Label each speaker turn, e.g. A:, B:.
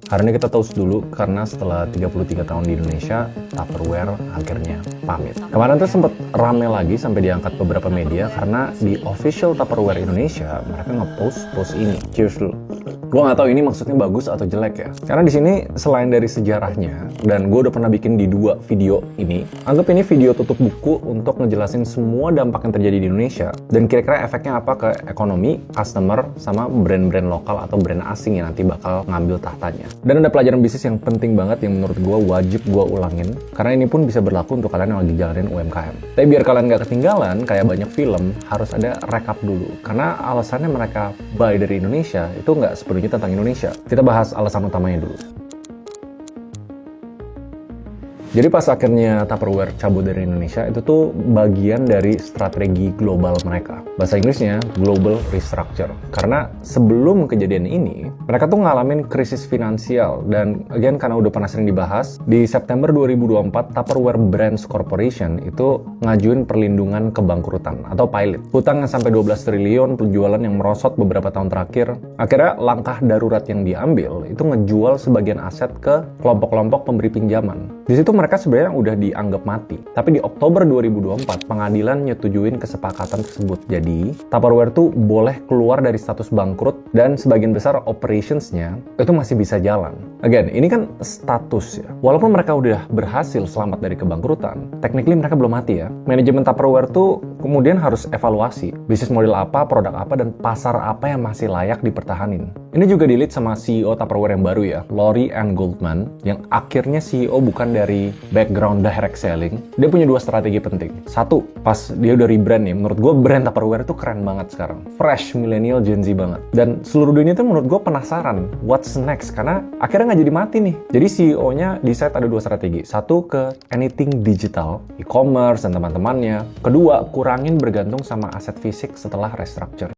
A: Hari ini kita toast dulu karena setelah 33 tahun di Indonesia, Tupperware akhirnya pamit. Kemarin tuh sempet rame lagi sampai diangkat beberapa media karena di official Tupperware Indonesia mereka nge-post ini. Cheers dulu. Gue nggak tahu ini maksudnya bagus atau jelek ya. Karena di sini selain dari sejarahnya, dan gue udah pernah bikin di 2 video ini, anggap ini video tutup buku untuk ngejelasin semua dampak yang terjadi di Indonesia dan kira-kira efeknya apa ke ekonomi, customer, sama brand-brand lokal atau brand asing yang nanti bakal ngambil tahtanya. Dan ada pelajaran bisnis yang penting banget yang menurut gue wajib gue ulangin, karena ini pun bisa berlaku untuk kalian yang lagi jalanin UMKM. Tapi biar kalian nggak ketinggalan, kayak banyak film, harus ada recap dulu. Karena alasannya mereka buy dari Indonesia itu nggak sepenuhnya tentang Indonesia. Kita bahas alasan utamanya dulu. Jadi pas akhirnya Tupperware cabut dari Indonesia, itu tuh bagian dari strategi global mereka. Bahasa Inggrisnya Global Restructure. Karena sebelum kejadian ini, mereka tuh ngalamin krisis finansial. Dan again, karena udah pernah sering dibahas, di September 2024, Tupperware Brands Corporation itu ngajuin perlindungan kebangkrutan atau pilot. Hutang yang sampai 12 triliun, penjualan yang merosot beberapa tahun terakhir. Akhirnya langkah darurat yang diambil itu ngejual sebagian aset ke kelompok-kelompok pemberi pinjaman. Di situ mereka sebenarnya udah dianggap mati. Tapi di Oktober 2024, pengadilan nyetujuin kesepakatan tersebut. Jadi, Tupperware tuh boleh keluar dari status bangkrut dan sebagian besar operationsnya itu masih bisa jalan. Again, ini kan status ya. Walaupun mereka udah berhasil selamat dari kebangkrutan, technically mereka belum mati ya. Manajemen Tupperware tuh kemudian harus evaluasi. Bisnis model apa, produk apa, dan pasar apa yang masih layak dipertahanin. Ini juga di-lead sama CEO Tupperware yang baru ya, Lori Ann Goldman, yang akhirnya CEO bukan dari background direct selling. Dia punya 2 strategi penting. Satu, pas dia udah rebrand nih, menurut gue brand Tupperware tuh keren banget sekarang. Fresh, millennial, Gen Z banget. Dan seluruh dunia tuh menurut gue penasaran, what's next? Karena akhirnya nggak jadi mati nih. Jadi CEO-nya decide ada 2 strategi. Satu, ke anything digital, e-commerce dan teman-temannya. Kedua, kurangin bergantung sama aset fisik setelah restructure.